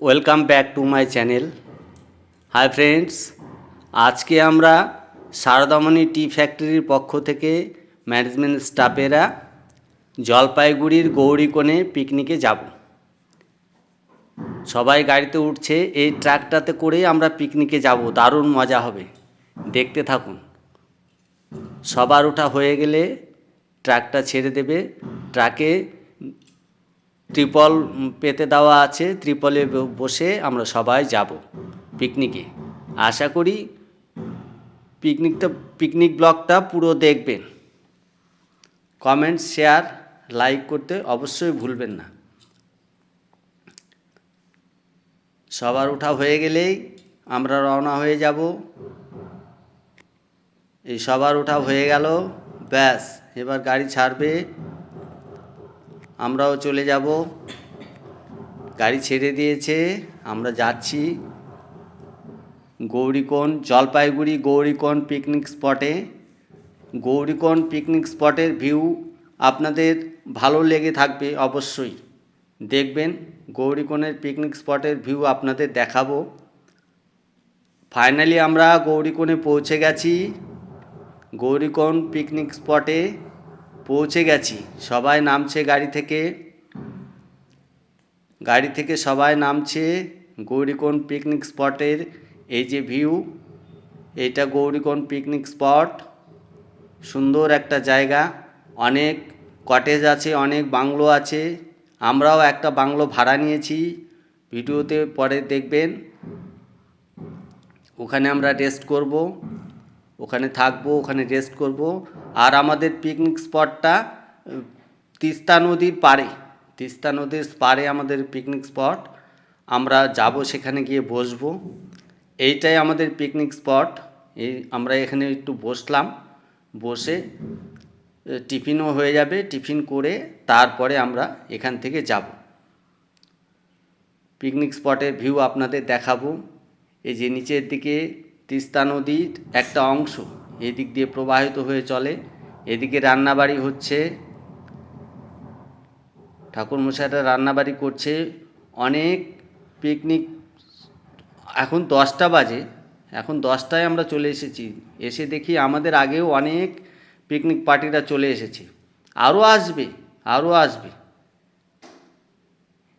Welcome back to my channel. Hi friends, আজকে আমরা সারদামণি টি ফ্যাক্টরির পক্ষ থেকে ম্যানেজমেন্ট স্টাফেরা জলপাইগুড়ির গৌরীকোণে পিকনিকে যাব। সবাই গাড়িতে উঠছে, এই ট্রাকটাতে করেই আমরা পিকনিকে যাব। দারুণ মজা হবে, দেখতে থাকুন। সবার ওঠা হয়ে গেলে ট্রাকটা ছেড়ে দেবে। ট্রাকে ত্রিপল পেতে দেওয়া আছে, ত্রিপলে বসে আমরা সবাই যাব পিকনিকে। আশা করি পিকনিক ব্লগটা পুরো দেখবেন। কমেন্ট, শেয়ার, লাইক করতে অবশ্যই ভুলবেন না। সবার ওঠা হয়ে গেলেই আমরা রওনা হয়ে যাব। এই সবার ওঠা হয়ে গেল, ব্যাস এবার গাড়ি ছাড়বে, আমরাও চলে যাব। গাড়ি ছেড়ে দিয়েছে, আমরা যাচ্ছি গৌরীকোণ, জলপাইগুড়ি গৌরীকোণ পিকনিক স্পটে। গৌরীকোণ পিকনিক স্পটের ভিউ আপনাদের ভালো লেগে থাকবে, অবশ্যই দেখবেন। গৌরীকোণের পিকনিক স্পটের ভিউ আপনাদের দেখাবো। ফাইনালি আমরা গৌরীকোণে পৌঁছে গেছি। গৌরীকোণ পিকনিক স্পটে পৌঁছে গেছি। সবাই নামছে গাড়ি থেকে সবাই নামছে। গৌরীকোণ পিকনিক স্পটের এই যে ভিউ, এটা গৌরীকোণ পিকনিক স্পট। সুন্দর একটা জায়গা, অনেক কটেজ আছে, অনেক বাংলো আছে। আমরাও একটা বাংলো ভাড়া নিয়েছি, ভিডিওতে পরে দেখবেন। ওখানে আমরা রেস্ট করব, ওখানে থাকবো, ওখানে রেস্ট করব। আর আমাদের পিকনিক স্পটটা তিস্তা নদীর পাড়ে, তিস্তা নদীর পাড়ে আমাদের পিকনিক স্পট। আমরা যাব, সেখানে গিয়ে বসবো। এইটাই আমাদের পিকনিক স্পট। আমরা এখানে একটু বসলাম, বসে টিফিনও হয়ে যাবে। টিফিন করে তারপরে আমরা এখান থেকে যাব। পিকনিক স্পটের ভিউ আপনাদের দেখাবো। এই যে নিচের দিকে তিস্তা নদীর একটা অংশ এদিক দিয়ে প্রবাহিত হয়ে চলে। এদিকে রান্নাবাড়ি হচ্ছে, ঠাকুরমশাইরা রান্নাবাড়ি করছে। অনেক পিকনিক, এখন 10টা বাজে, এখন 10টায় আমরা চলে এসেছি। এসে দেখি আমাদের আগেও অনেক পিকনিক পার্টিরা চলে এসেছে, আরও আসবে, আরও আসবে।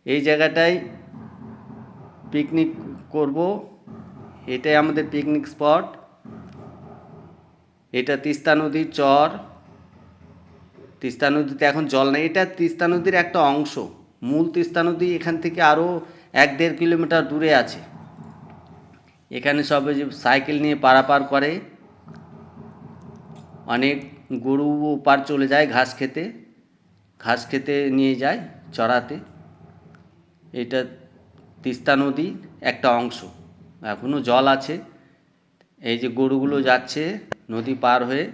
এই জায়গাটায় পিকনিক করব, এটাই আমাদের পিকনিক স্পট। এটা তিস্তা নদীর চর। তিস্তা নদীতে এখন জল নেই, এটা তিস্তা নদীর একটা অংশ। মূল তিস্তা নদী এখান থেকে আরও 1-1.5 কিলোমিটার দূরে আছে। এখানে সবে যে সাইকেল নিয়ে পারাপার করে, অনেক গরু পার চলে যায় ঘাস খেতে নিয়ে যায় চড়াতে। এটা তিস্তা নদী একটা অংশ, এখনও জল আছে। এই যে গরুগুলো যাচ্ছে নদী পার হয়ে।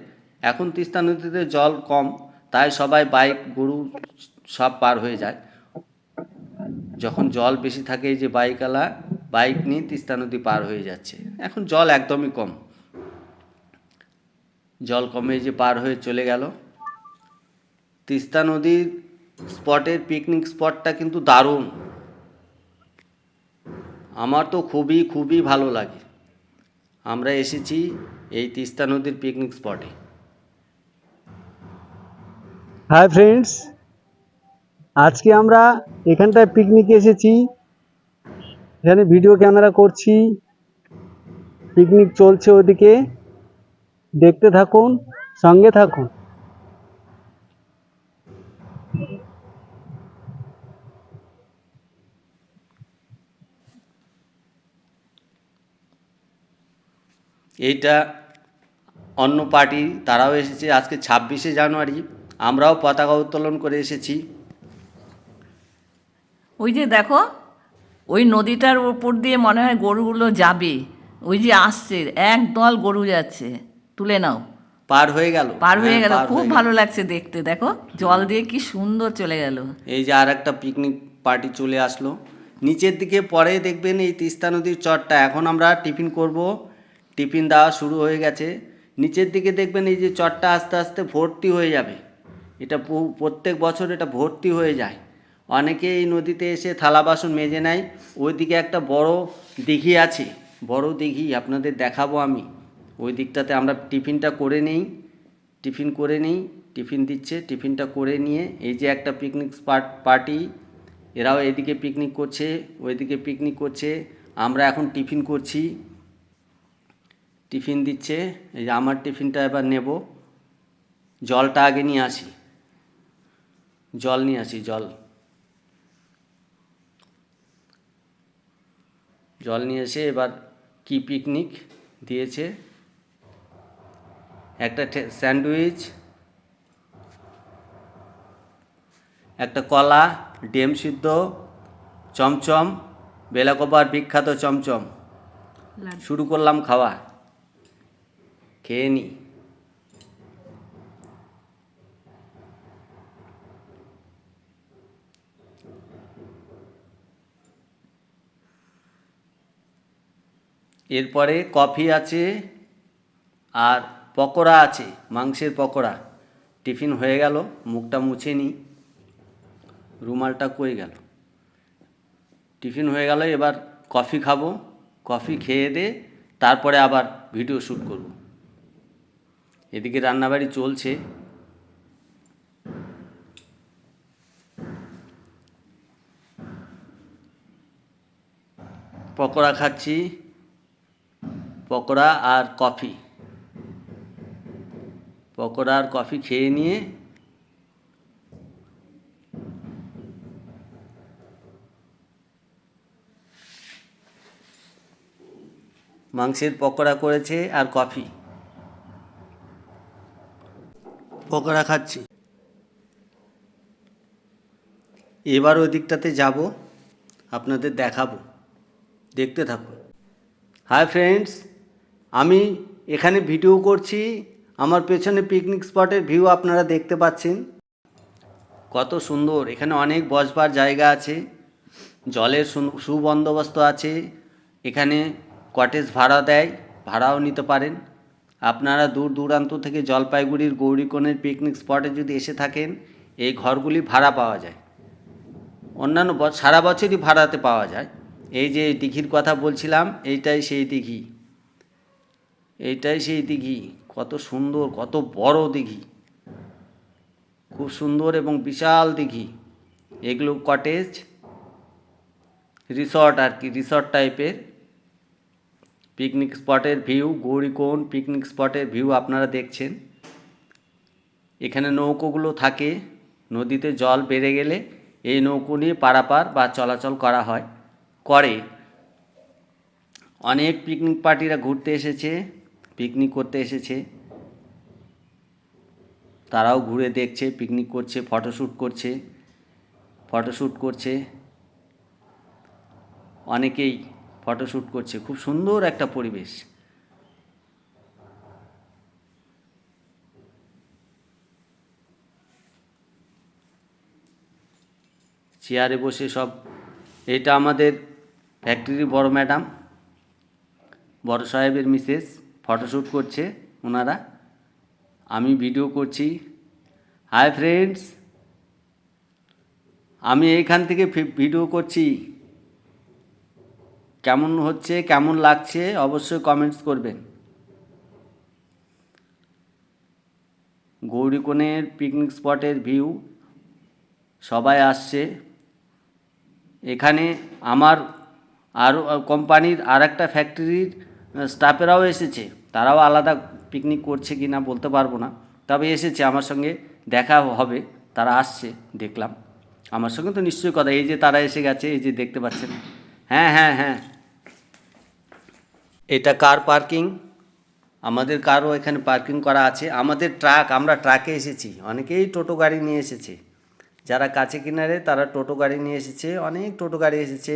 এখন তিস্তা নদীতে জল কম, তাই সবাই বাইক, গরু সব পার হয়ে যায়। যখন জল বেশি থাকে, এই যে বাইকওয়ালা বাইক নিয়ে তিস্তা নদী পার হয়ে যাচ্ছে। এখন জল একদমই কম, জল কমে যে পার হয়ে চলে গেল। তিস্তা নদীর স্পটের পিকনিক স্পটটা কিন্তু দারুণ, আমার তো খুবই খুবই ভালো লাগে। আমরা এসেছি এই তিস্তা নদীর পিকনিক স্পটে। হাই ফ্রেন্ডস, আজকে আমরা এখানটায় পিকনিকে এসেছি। এখানে ভিডিও ক্যামেরা করছি, পিকনিক চলছে ওদিকে। দেখতে থাকুন, সঙ্গে থাকুন। এইটা অন্য পার্টি, তারাও এসেছে। আজকে 26শে জানুয়ারি, আমরাও পতাকা উত্তোলন করে এসেছি। ওই যে দেখো, ওই নদীটার উপর দিয়ে মনে হয় গরুগুলো যাবে। ওই যে আসছে, একদল গরু যাচ্ছে। তুলে নাও। পার হয়ে গেল, পার হয়ে হ্যাঁ, গেল, পার খুব হয়ে গেল। ভালো লাগছে দেখতে। দেখো জল দিয়ে কি সুন্দর চলে গেল। এই যে আর একটা পিকনিক পার্টি চলে আসলো। নিচের দিকে পরে দেখবেন এই তিস্তা নদীর চরটা। এখন আমরা টিফিন করব, টিফিন দেওয়া শুরু হয়ে গেছে। নিচের দিকে দেখবেন এই যে চরটা আস্তে আস্তে ভর্তি হয়ে যাবে। এটা প্রত্যেক বছর এটা ভর্তি হয়ে যায়। অনেকে এই নদীতে এসে থালা বাসন মেজে নেয়। ওইদিকে একটা বড় দিঘি আছে, বড় দিঘি আপনাদের দেখাবো আমি। ওই দিকটাতে আমরা টিফিনটা করে নেই, টিফিন দিচ্ছে, টিফিনটা করে নিয়ে এই যে একটা পিকনিক পার্টি, এরাও এদিকে পিকনিক করছে, ওইদিকে পিকনিক করছে। আমরা এখন টিফিন করছি, টিফিন দিচ্ছে। এই যে আমার টিফিনটা এবার নেব। জলটা আগে নিয়ে আসি, জল নিয়ে আসি, জল নিয়ে এসে এবার কি পিকনিক দিয়েছে, একটা স্যান্ডউইচ, একটা কলা, ডিম সিদ্ধ, চমচম, বেলাকোবার বিখ্যাত চমচম। শুরু করলাম খাওয়া, খেয়ে নি। এরপরে কফি আছে আর পকোড়া আছে, মাংসের পকোড়া। টিফিন হয়ে গেল, মুখটা মুছে নিই, রুমালটা কই গেল। টিফিন হয়ে গেল, এবার কফি খাবো। কফি খেয়ে দে তারপরে আবার ভিডিও শ্যুট করব। এদিকে রান্নাবাড়ি চলছে। পকোড়া খাচ্ছি, পকোড়া আর কফি, পকোড়া আর কফি খেয়ে নিয়ে মাংসের পকোড়া করেছে আর কফি, পকোড়া খাচ্ছি। এবার ওই দিকটাতে যাব, আপনাদের দেখাবো, দেখতে থাকুন। হাই ফ্রেন্ডস, আমি এখানে ভিডিও করছি। আমার পেছনে পিকনিক স্পটের ভিউ আপনারা দেখতে পাচ্ছেন, কত সুন্দর। এখানে অনেক বসবার জায়গা আছে, জলের সুবন্দোবস্ত আছে। এখানে কটেজ ভাড়া দেয়, ভাড়াও নিতে পারেন। আপনারা দূর দূরান্ত থেকে জলপাইগুড়ির গৌরীকোণের পিকনিক স্পটে যদি এসে থাকেন, এই ঘরগুলি ভাড়া পাওয়া যায়। অন্যান্য সারা বছরই ভাড়াতে পাওয়া যায়। এই যে দিঘির কথা বলছিলাম, এইটাই সেই দিঘি, এইটাই সেই দিঘি। কত সুন্দর, কত বড় দিঘি, খুব সুন্দর এবং বিশাল দিঘি। এগুলো কটেজ, রিসর্ট আর কি, রিসর্ট টাইপের। পিকনিক স্পটের ভিউ, গৌরীকোণ পিকনিক স্পটের ভিউ আপনারা দেখছেন। এখানে নৌকোগুলো থাকে, নদীতে জল বেড়ে গেলে এই নৌকো নিয়ে পারাপার বা চলাচল করা হয়, করে। অনেক পিকনিক পার্টিরা ঘুরতে এসেছে, পিকনিক করতে এসেছে, তারাও ঘুরে দেখছে, পিকনিক করছে, ফটোশ্যুট করছে। অনেকেই ফটোশ্যুট করছে, খুব সুন্দর একটা পরিবেশ। চেয়ারে বসে সব, এটা আমাদের ফ্যাক্টরির বড় ম্যাডাম, বড় সাহেবের মিসেস, ফটোশ্যুট করছে ওনারা, আমি ভিডিও করছি। হাই ফ্রেন্ডস, আমি এইখান থেকে ভিডিও করছি। কেমন হচ্ছে, কেমন লাগছে অবশ্যই কমেন্টস করবেন। গৌরীকোণের পিকনিক স্পটের ভিউ, সবাই আসছে। এখানে আমার আর কোম্পানির আর একটা ফ্যাক্টরির স্টাফেরাও এসেছে, তারাও আলাদা পিকনিক করছে কি না বলতে পারবো না, তবে এসেছে, আমার সঙ্গে দেখা হবে, তারা আসছে দেখলাম। আমার সঙ্গে তো নিশ্চয়ই কথা, এই যে তারা এসে গেছে, এই যে দেখতে পাচ্ছেন। হ্যাঁ হ্যাঁ হ্যাঁ, এটা কার পার্কিং, আমাদের কারও এখানে পার্কিং করা আছে। আমাদের ট্রাক, আমরা ট্রাকে এসেছি, অনেকেই টোটো গাড়ি নিয়ে এসেছে। যারা কাছে কিনারে তারা টোটো গাড়ি নিয়ে এসেছে, অনেক টোটো গাড়ি এসেছে,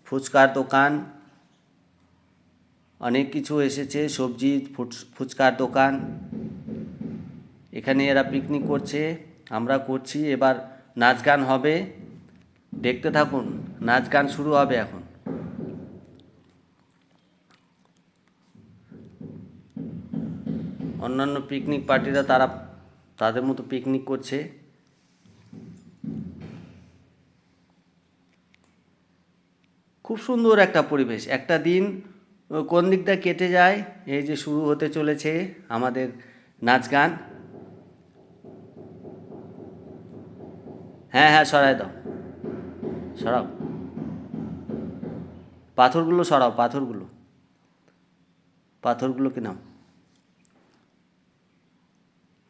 ফুচকার দোকান, অনেক কিছু এসেছে, সবজি ফুচকার দোকান। এখানে এরা পিকনিক করছে, আমরা করছি। এবার নাচ গান হবে, দেখতে থাকুন, নাচ গান শুরু হবে এখন। অন্যান্য পিকনিক পার্টিরা তারা তাদের মতো পিকনিক করছে। খুব সুন্দর একটা পরিবেশ। একটা দিন কোন দিকটা কেটে যায়, এই যে শুরু হতে চলেছে আমাদের নাচ গান। হ্যাঁ হ্যাঁ, সরাই দাও, সরাও পাথরগুলো, সরাও পাথরগুলো, পাথরগুলোকে নাও।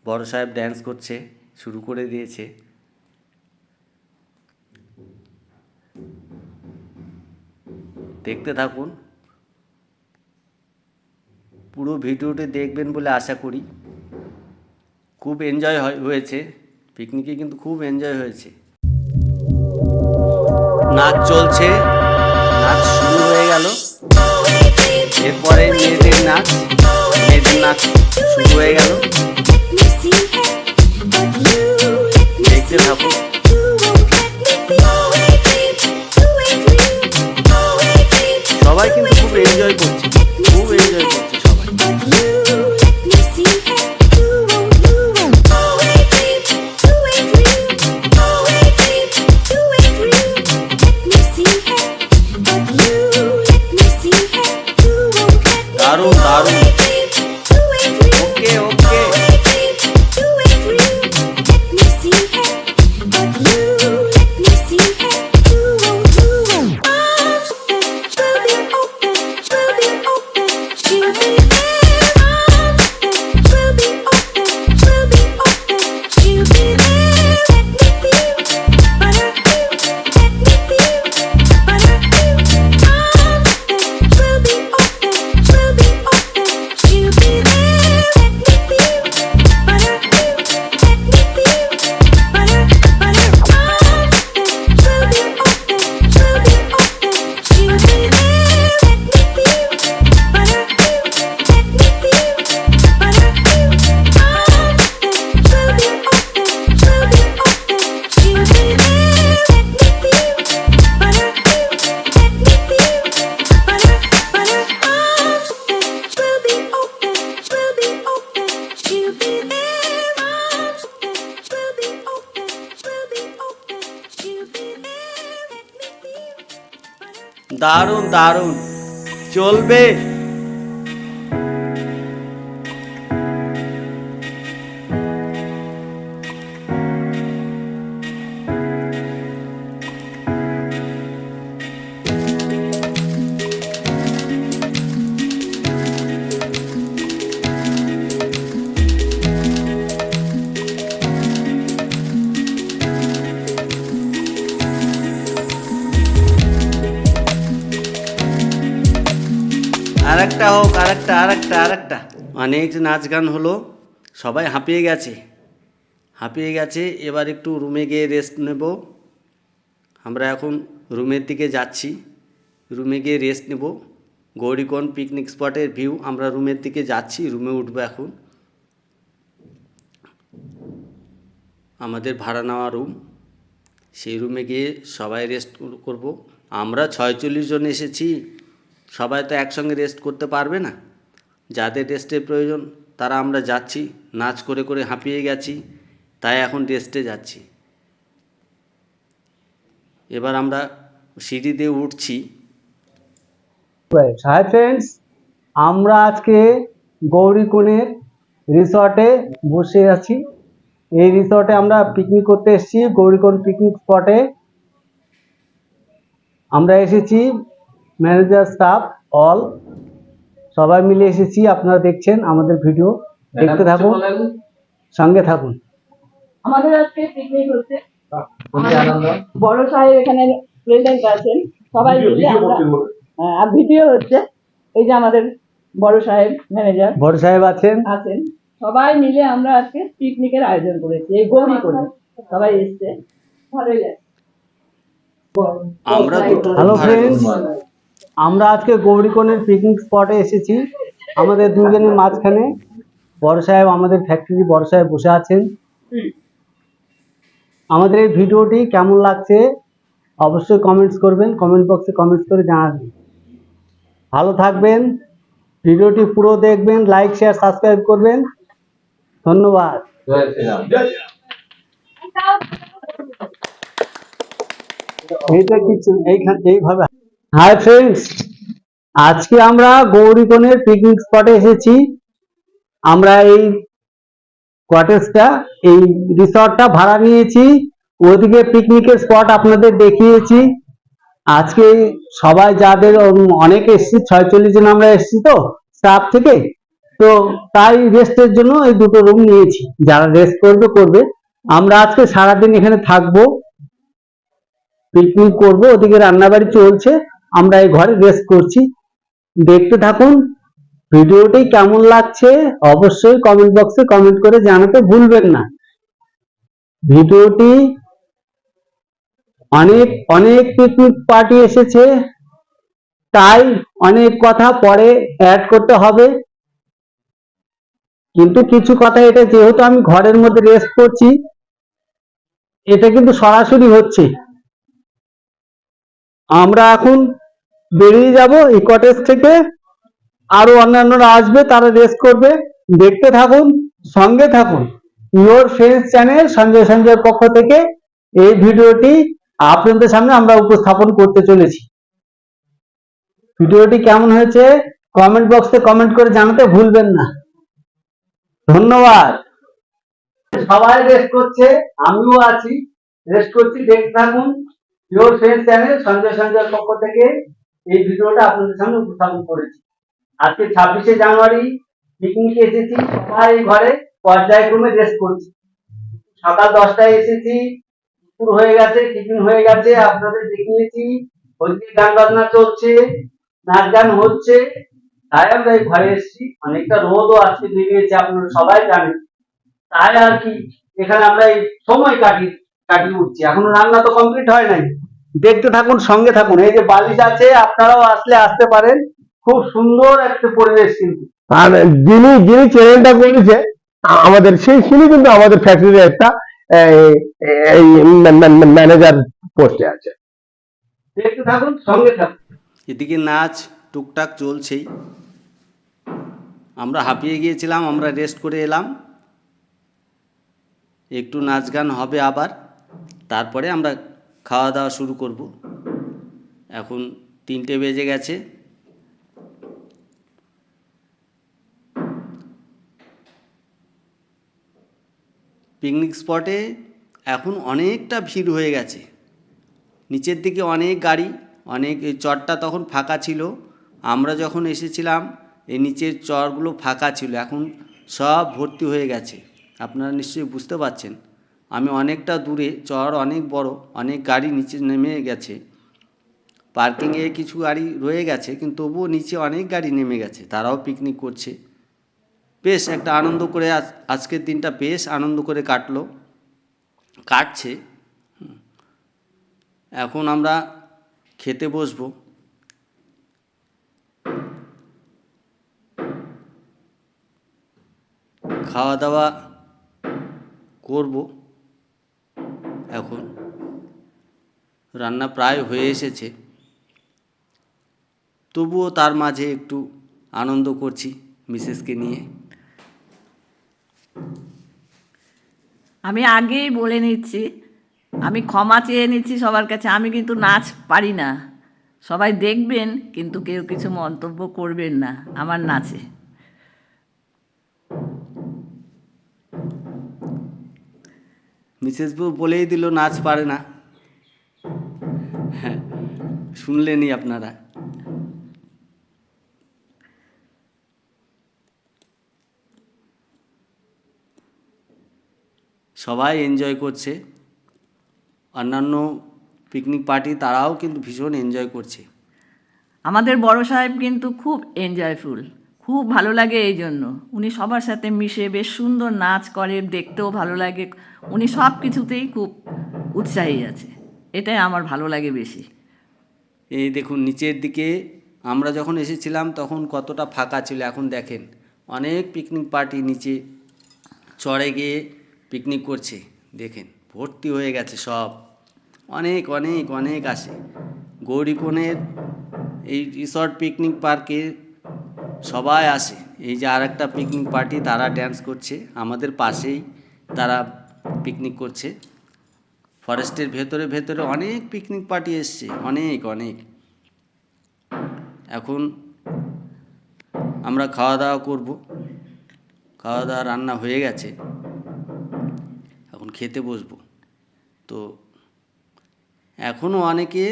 বড় সাহেব ড্যান্স করছে, শুরু করে দিয়েছে। দেখতে থাকুন, পুরো ভিডিওটি দেখবেন বলে আশা করি। খুব এনজয় হয়েছে পিকনিকে, কিন্তু খুব এনজয় হয়েছে। নাচ চলছে, নাচ শুরু হয়ে গেল। এরপরে মেয়েদের নাচ, মেয়েদের নাচ শুরু হয়ে গেল। দেখতে থাকুন। সবাই কিন্তু খুব এনজয় করছে, খুব এনজয় করছে সবাই। দারুণ দারুণ, ওকে ওকে। দারুণ দারুণ, চলবে। আরেকটা হোক, আরেকটা আরেকটা আরেকটা। অনেক নাচ গান হলো, সবাই হাঁপিয়ে গেছে, হাঁপিয়ে গেছে। এবার একটু রুমে গিয়ে রেস্ট নেব। আমরা এখন রুমের দিকে যাচ্ছি, রুমে গিয়ে রেস্ট নেব। গৌরীকোণ পিকনিক স্পটের ভিউ, আমরা রুমের দিকে যাচ্ছি, রুমে উঠবো এখন। আমাদের ভাড়া নেওয়া রুম, সেই রুমে গিয়ে সবাই রেস্ট করব। আমরা 46 জন এসেছি, সবাই তো একসঙ্গে রেস্ট করতে পারবে না। যাদের রেস্টের প্রয়োজন তারা আমরা যাচ্ছি। নাচ করে করে হাঁপিয়ে গেছি, তাই এখন রেস্টে যাচ্ছি। এবার আমরা সিঁড়ি দিয়ে উঠছি। হাই ফ্রেন্ডস, আমরা আজকে গৌরীকোণের রিসর্টে বসে আছি। এই রিসর্টে আমরা পিকনিক করতে এসেছি, গৌরীকোণ পিকনিক স্পটে। আমরা এসেছি ম্যানেজার, স্টাফ, অল সবাই মিলে এসেছি। আপনারা দেখছেন আমাদের ভিডিও, দেখতে থাকুন, সঙ্গে থাকুন। আমাদের আজকে পিকনিক হচ্ছে, বড় সাহেব এখানে প্রেজেন্ট আছেন, সবাই মিলে আমরা আর ভিডিও হচ্ছে। এই যে আমাদের বড় সাহেব ম্যানেজার বড় সাহেব আছেন, সবাই মিলে আমরা আজকে পিকনিকের আয়োজন করেছি এই গৌরীকোণে। সবাই এসছে, ভালোই লাগছে। আমরা দুটো হ্যালো ফ্রেন্ডস, আমরা আজকে গৌরীকোণের পিকনিক স্পটে এসেছি। আমাদের দুজনের মাঝখানে বড় সাহেব, আমাদের ফ্যাক্টরি বড় সাহেব বসে আছেন। আমাদের এই ভিডিওটি কেমন লাগছে অবশ্যই কমেন্টস করবেন, কমেন্ট বক্সে কমেন্টস করে জানাবেন। ভালো থাকবেন, ভিডিওটি পুরো দেখবেন, লাইক শেয়ার সাবস্ক্রাইব করবেন। ধন্যবাদ। এইটা কিছু এইভাবে হাই ফ্রেন্ডস, আজকে আমরা গৌরীকোণের পিকনিক স্পটে এসেছি। আমরা এই কটেজটা, এই রিসর্টটা ভাড়া নিয়েছি। ওদিকে পিকনিকের স্পট আপনাদের দেখিয়েছি। আজকে সবাই যাদের অনেক এসেছি, 46 জন আমরা এসেছি তো স্টাফ থেকে, তো তাই রেস্টের জন্য এই দুটো রুম নিয়েছি। যারা রেস্ট করবে করবে। আমরা আজকে সারাদিন এখানে থাকবো, পিকনিক করব, ওদিকে রান্নাবাড়ি চলছে, আমরা এই ঘরে রেস্ট করছি। দেখতে থাকুন। ভিডিওটি কেমন লাগছে অবশ্যই কমেন্ট বক্সে কমেন্ট করে জানাতে ভুলবেন না। ভিডিওটি অনেক অনেক পিকনিক পার্টি এসেছে, তাই অনেক কথা পরে অ্যাড করতে হবে, কিন্তু কিছু কথা, এটা যেহেতু আমি ঘরের মধ্যে রেস্ট করছি, এটা কিন্তু সরাসরি হচ্ছে। আমরা এখন বেরিয়ে যাব এই কটেজ থেকে, আরো অন্যান্যরা আসবে, তারা রেস্ট করবে। দেখতে থাকুন, সঙ্গে থাকুন। ইয়োর ফ্রেন্ডস চ্যানেল সঞ্জয় সঞ্জয়ের পক্ষ থেকে এই ভিডিওটি আপনাদের সামনে আমরা উপস্থাপন করতে চলেছি। ভিডিওটি কেমন হয়েছে কমেন্ট বক্সে কমেন্ট করে জানাতে ভুলবেন না। ধন্যবাদ। সবাই রেস্ট করছে, আমিও আছি, রেস্ট করছি। দেখতে থাকুন। ইয়োর ফ্রেন্ডস চ্যানেল সঞ্জয় সঞ্জয়ের পক্ষ থেকে এই ভিডিওটা আপনাদের সামনে উপস্থাপন করেছি। আজকে 26শে জানুয়ারি পিকনিকে এসেছি, সবাই ঘরে পর্যায়ক্রমে রেস্ট করছি। সকাল 10টায় এসেছি, দুপুর হয়ে গেছে, টিফিন হয়ে গেছে, আপনাদের দেখিয়েছি। ওইদিকে গান বাজনা চলছে, নাচ গান হচ্ছে, তাই আমরা এই ঘরে এসেছি। অনেকটা রোদও আজকে বেরিয়েছে, আপনারা সবাই জানেন। তাই আর কি, এখানে আমরা এই সময় কাটিয়ে উঠছি। এখনো রান্না তো কমপ্লিট হয় নাই। দেখতে থাকুন, সঙ্গে থাকুন। এই যে বালিশ আছে, আপনারাও আসতে পারেন। খুব সুন্দর একটা পরিবেশ কিন্তু। আর যিনি যিনি চ্যানেলটা করেছে আমাদের তিনি কিন্তু আমাদের ফ্যাক্টরির একটা ম্যানেজার পোস্টে আছে। দেখতে থাকুন, সঙ্গে থাকুন। এদিকে নাচ টুকটাক চলছেই। আমরা হাঁপিয়ে গিয়েছিলাম, আমরা রেস্ট করে এলাম। একটু নাচ গান হবে আবার, তারপরে আমরা খাওয়া দাওয়া শুরু করব। এখন 3টে বেজে গেছে। পিকনিক স্পটে এখন অনেকটা ভিড় হয়ে গেছে। নিচের দিকে অনেক গাড়ি, অনেক, এই চরটা তখন ফাঁকা ছিল। আমরা যখন এসেছিলাম এই নিচের চরগুলো ফাঁকা ছিল, এখন সব ভর্তি হয়ে গেছে। আপনারা নিশ্চয়ই বুঝতে পারছেন। আমি অনেকটা দূরে, চর অনেক বড়, অনেক গাড়ি নিচে নেমে গেছে। পার্কিংয়ে কিছু গাড়ি রয়ে গেছে, কিন্তু তবুও নিচে অনেক গাড়ি নেমে গেছে, তারাও পিকনিক করছে। বেশ একটা আনন্দ করে আজকের দিনটা বেশ আনন্দ করে কাটছে। এখন আমরা খেতে বসবো। খাওয়া দাওয়া করব। এখন রান্না প্রায় হয়ে এসেছে, তবুও তার মাঝে একটু আনন্দ করছি মিসেসকে নিয়ে। আমি আগেই বলে নিচ্ছি, আমি ক্ষমা চেয়ে নিচ্ছি সবার কাছে, আমি কিন্তু নাচ পারি না। সবাই দেখবেন, কিন্তু কেউ কিছু মন্তব্য করবেন না আমার নাচে। মিসেস বউ বলেই দিল নাচ পারে না। হ্যাঁ, শুনলেনই আপনারা। সবাই এনজয় করছে, অন্যান্য পিকনিক পার্টি তারাও কিন্তু ভীষণ এনজয় করছে। আমাদের বড় সাহেব কিন্তু খুব এনজয়ফুল, খুব ভালো লাগে এই জন্য। উনি সবার সাথে মিশে বেশ সুন্দর নাচ করে, দেখতেও ভালো লাগে। উনি সব কিছুতেই খুব উৎসাহী আছে, এটাই আমার ভালো লাগে বেশি। এই দেখুন নিচের দিকে আমরা যখন এসেছিলাম তখন কতটা ফাঁকা ছিল, এখন দেখেন অনেক পিকনিক পার্টি নিচে চড়ে গিয়ে পিকনিক করছে। দেখেন ভর্তি হয়ে গেছে সব, অনেক অনেক অনেক আসে। গৌরীকোণের এই রিসর্ট পিকনিক পার্কে সবাই আসে। এই যে আর একটা পিকনিক পার্টি, তারা ড্যান্স করছে আমাদের পাশেই, তারা পিকনিক করছে। ফরেস্টের ভেতরে ভেতরে অনেক পিকনিক পার্টি এসছে, অনেক অনেক। এখন আমরা খাওয়া দাওয়া করব। খাওয়া দাওয়া রান্না হয়ে গেছে, এখন খেতে বসবো। তো এখনও অনেকে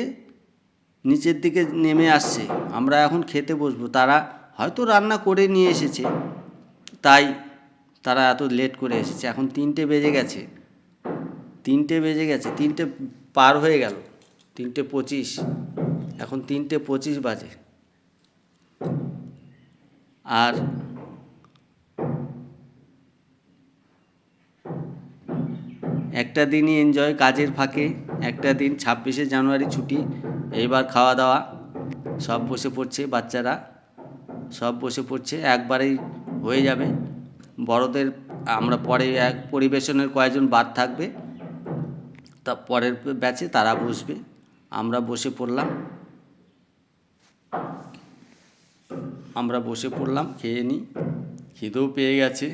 নিচের দিকে নেমে আসছে, আমরা এখন খেতে বসবো। তারা হয়তো রান্না করে নিয়ে এসেছে, তাই তারা এত লেট করে এসেছে। এখন 3টে বেজে গেছে, 3টে পার হয়ে গেল, 3:25। এখন 3:25 বাজে। আর একটা দিনই এনজয়, কাজের ফাঁকে একটা দিন, 26শে জানুয়ারি ছুটি। এইবার খাওয়া দাওয়া সব বসে পড়ছে, বাচ্চারা সব বসে পড়ছে, একবারেই হয়ে যাবে। বড়দের আমরা পরে পরিবেশনের কয়েকজন বাদ থাকবে, তা পরের ব্যাচে তারা বসবে। আমরা বসে পড়লাম, খেয়ে নিই। খিদেও পেয়ে গেছে।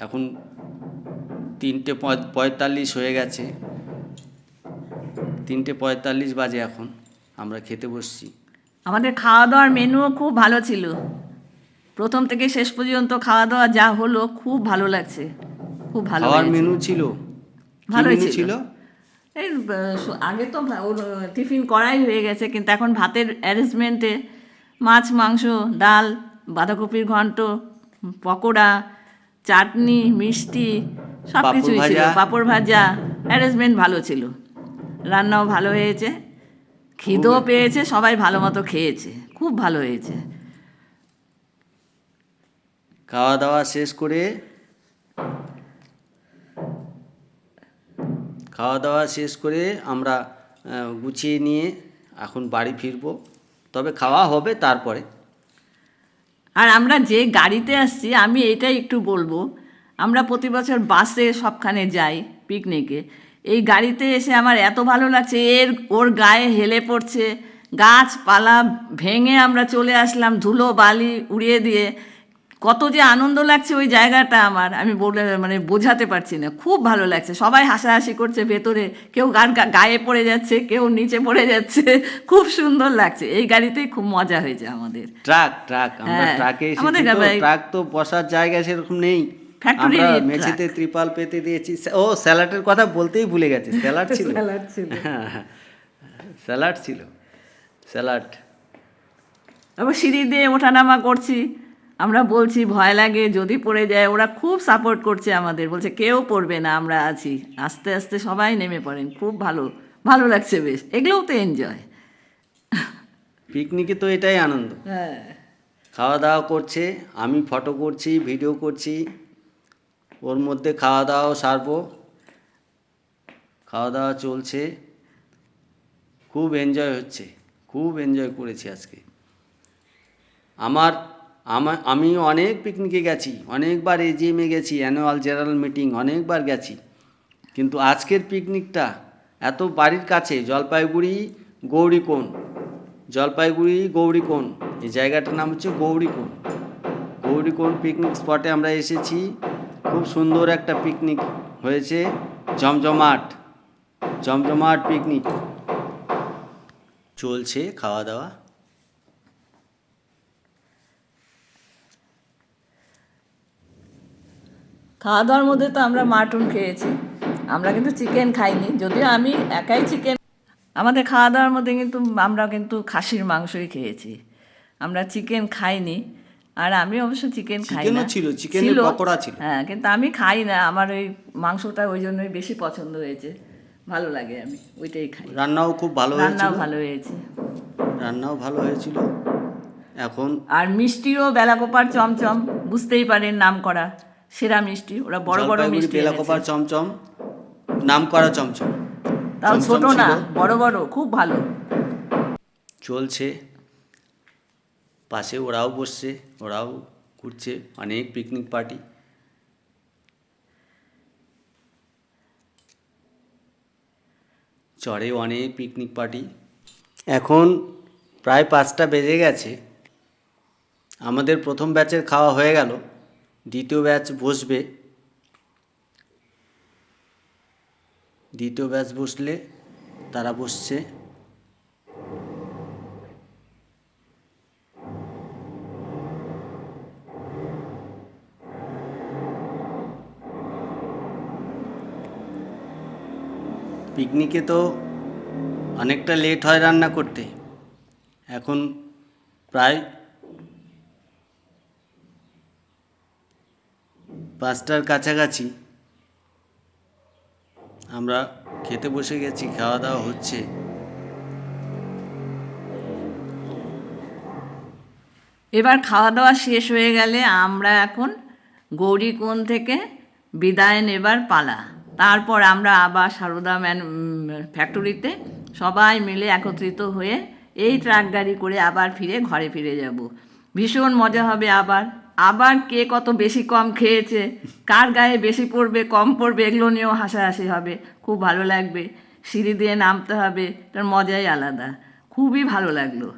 এখন 3:45 হয়ে গেছে, 3:45 বাজে। এখন আমরা খেতে বসছি। আমাদের খাওয়া দাওয়ার মেনুও খুব ভালো ছিল, প্রথম থেকে শেষ পর্যন্ত খাওয়া দাওয়া যা হলো খুব ভালো লাগছে, খুব ভালো খাওয়ার হয়েছে। মেনু ছিল, কি ভালোই মেনু ছিল। ছিল? এই আগে তো ওর টিফিন করাই হয়ে গেছে, কিন্তু এখন ভাতের অ্যারেঞ্জমেন্টে মাছ, মাংস, ডাল, বাঁধাকপির ঘন্ট, পকোড়া, চাটনি, মিষ্টি সব পাঁপড় কিছুই ছিল, ভাজা। পাঁপড় ভাজা। অ্যারেঞ্জমেন্ট ভালো ছিল, রান্নাও ভালো হয়েছে, খিদেও পেয়েছে, সবাই ভালো মতো খেয়েছে, খুব ভালো হয়েছে। খাওয়া দাওয়া শেষ করে আমরা গুছিয়ে নিয়ে এখন বাড়ি ফিরবো। তবে খাওয়া হবে তারপরে। আর আমরা যে গাড়িতে আসছি, আমি এটাই একটু বলবো, আমরা প্রতি বছর বাসে সবখানে যাই পিকনিকে, এই গাড়িতে এসে আমার এত ভালো লাগছে, ওর গায়ে হেলে পড়ছে, গাছপালা ভেঙে আমরা চলে আসলাম, ধুলো বালি উড়িয়ে দিয়ে কত যে আনন্দ লাগছে ওই জায়গাটা, আমি বোঝাতে পারছি না, খুব ভালো লাগছে। সবাই হাসাহাসি করছে ভেতরে, কেউ গায়ে পড়ে যাচ্ছে, কেউ নিচে পড়ে যাচ্ছে, খুব সুন্দর লাগছে। এই গাড়িতেই খুব মজা হয়েছে আমাদের। ট্রাক আমরা হ্যাঁ, ট্রাকে এসেছি। আমাদের তো ট্রাক তো বসার জায়গা সেরকম নেই, ফ্যাক্টরি আমরা ট্রাক। মেঝেতে ত্রিপাল পেতে দিয়েছি। ও স্যালাডের কথা বলতেই ভুলে গেছি, স্যালাড ছিল। স্যালাড ছিল। হ্যাঁ, স্যালাড ছিল, স্যালাড। তারপর সিঁড়ি দিয়ে ওঠানামা করছি, আমরা বলছি ভয় লাগে যদি পড়ে যায়, ওরা খুব সাপোর্ট করছে আমাদের, বলছে কেউ পড়বে না, আমরা আছি। আস্তে আস্তে সবাই নেমে পড়েন, খুব ভালো ভালো লাগছে বেশ। এগুলোও তো এনজয়। পিকনিকে তো এটাই আনন্দ। হ্যাঁ, খাওয়া দাওয়া করছে, আমি ফটো করছি, ভিডিও করছি, ওর মধ্যে খাওয়া দাওয়াও সারবো। খাওয়া দাওয়া চলছে, খুব এনজয় হচ্ছে, খুব এনজয় করেছি আজকে। আমি অনেক পিকনিকে গেছি, অনেকবার এজিএমে গেছি, অ্যানুয়াল জেনারেল মিটিং অনেকবার গেছি, কিন্তু আজকের পিকনিকটা এত বাড়ির কাছে, জলপাইগুড়ি গৌরীকোণ, এই জায়গাটার নাম হচ্ছে গৌরীকোণ পিকনিক স্পটে আমরা এসেছি। খুব সুন্দর একটা পিকনিক হয়েছে, জমজমাট পিকনিক চলছে। খাওয়া দাওয়া খাওয়া দাওয়ার মধ্যে তো আমরা মাটন খেয়েছি, আমরা কিন্তু চিকেন খাইনি, যদিও আমি একাই চিকেন। আমাদের খাওয়া দাওয়ার মধ্যে কিন্তু আমরা কিন্তু খাসির মাংসই খেয়েছি, আমরা চিকেন খাইনি। আর আমি অবশ্য চিকেন খাই না। চিকেনও ছিল, চিকেনের পকোড়া ছিল। হ্যাঁ, কিন্তু আমি খাই না, আমার ওই মাংসটা ওই জন্যই বেশি পছন্দ হয়েছে, ভালো লাগে, আমি ওইটাই খাই। রান্নাও খুব ভালো রান্নাও হয়েছিল, ভালো হয়েছে। এখন আর মিষ্টিও বেলাকোপার চমচম, বুঝতেই পারেন, নাম করা সেরা মিষ্টি, ওরা বড় বড় জলপাইগুড়ি মিষ্টি বেলাকোপার এনেছে। চমচম, নাম করা চমচম, তাও চমচম ছোট না, ছিল। বড় বড়, খুব ভালো। চলছে, পাশে ওরাও বসছে, ওরাও ঘুরছে, অনেক পিকনিক পার্টি। চড়ে অনেক পিকনিক পার্টি। এখন প্রায় 5টা বেজে গেছে, আমাদের প্রথম ব্যাচের খাওয়া হয়ে গেল, দ্বিতীয় ব্যাচ বসলে তারা বসছে। পিকনিকে তো অনেকটা লেট হয় রান্না করতে, এখন প্রায় 5টার কাছাকাছি। আমরা খেতে বসে গেছি, খাওয়া দাওয়া হচ্ছে। এবার খাওয়া দাওয়া শেষ হয়ে গেলে আমরা এখন গৌরীকুণ্ড থেকে বিদায় নেবার পালা। তারপর আমরা আবার সারদা ফ্যাক্টরিতে সবাই মিলে একত্রিত হয়ে এই ট্রাক গাড়ি করে আবার ঘরে ফিরে যাব। ভীষণ মজা হবে। আবার কে কত বেশি কম খেয়েছে, কার গায়ে বেশি পড়বে কম পড়বে এগুলো নিয়েও হাসাহাসি হবে। খুব ভালো লাগবে। সিঁড়ি দিয়ে নামতে হবে, তার মজাই আলাদা। খুবই ভালো লাগলো।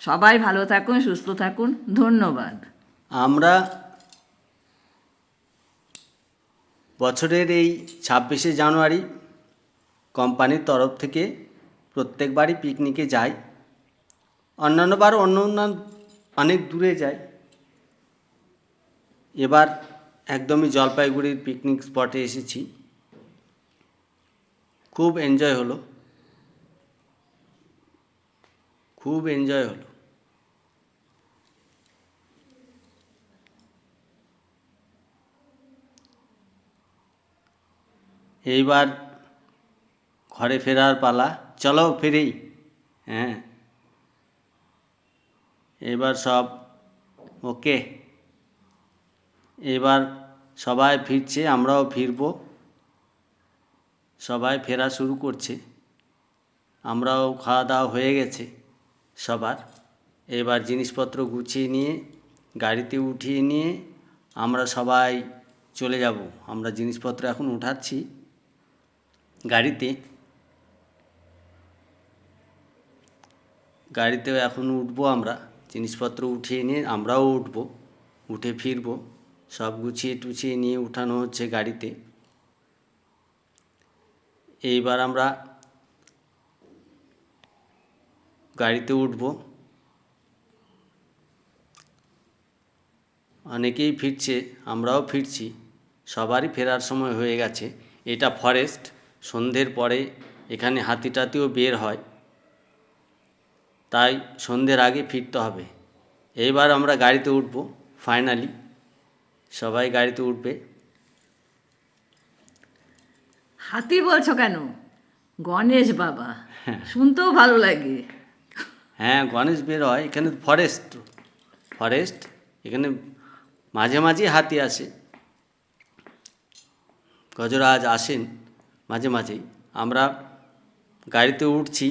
সবাই ভালো থাকুন, সুস্থ থাকুন। ধন্যবাদ। আমরা বছরের এই 26শে জানুয়ারি কোম্পানির তরফ থেকে প্রত্যেকবারই পিকনিকে যাই। অন্যান্যবার অন্য অনেক দূরে যাই। এবার একদমই জলপাইগুড়ির পিকনিক স্পটে এসেছি। খুব এনজয় হলো। এইবার ঘরে ফেরার পালা। চলো ফিরি। হ্যাঁ, এবার সব ওকে। এবার সবাই ফিরছে, আমরাও ফিরব। সবাই ফেরা শুরু করছে। আমরাও খাওয়া দাওয়া হয়ে গেছে সবার। এবার জিনিসপত্র গুছিয়ে নিয়ে গাড়িতে উঠিয়ে নিয়ে আমরা সবাই চলে যাব। আমরা জিনিসপত্র এখন উঠাচ্ছি গাড়িতেও এখন উঠবো। আমরা জিনিসপত্র উঠিয়ে নিয়ে আমরাও উঠে ফিরবো। সব গুছিয়ে টুছিয়ে নিয়ে উঠানো হচ্ছে গাড়িতে। এইবার আমরা গাড়িতে উঠব। অনেকেই ফিরছে, আমরাও ফিরছি। সবারই ফেরার সময় হয়ে গেছে। এটা ফরেস্ট, সন্ধ্যের পরে এখানে হাতি টাতিও বের হয়, তাই সন্ধ্যের আগে ফিরতে হবে। এইবার আমরা গাড়িতে উঠব। ফাইনালি সবাই গাড়িতে উঠবে। হাতি বলছো কেন? গণেশ বাবা, শুনতেও ভালো লাগে। হ্যাঁ, গণেশ বের হয়। এখানে ফরেস্ট এখানে মাঝে মাঝে হাতি আসে। গজরাজ আসেন মাঝে মাঝেই। আমরা গাড়িতে উঠছি।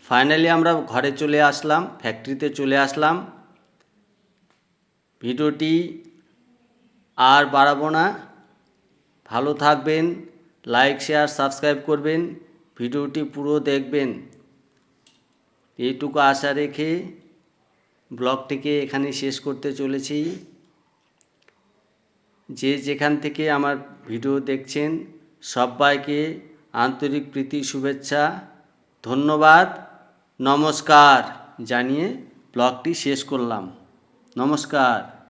ফাইনালি আমরা ঘরে চলে আসলাম, ফ্যাক্টরিতে চলে আসলাম। ভিডিওটি আর বাড়াবো না। ভালো থাকবেন, লাইক শেয়ার সাবস্ক্রাইব করবেন, ভিডিওটি পুরো দেখবেন। এইটুকু আশা রেখে ব্লগটিকে এখানে শেষ করতে চলেছি। যে যেখান থেকে আমার ভিডিও দেখছেন সবাইকে আন্তরিক প্রীতি শুভেচ্ছা, ধন্যবাদ, নমস্কার জানিয়ে ব্লগটি শেষ করলাম। নমস্কার।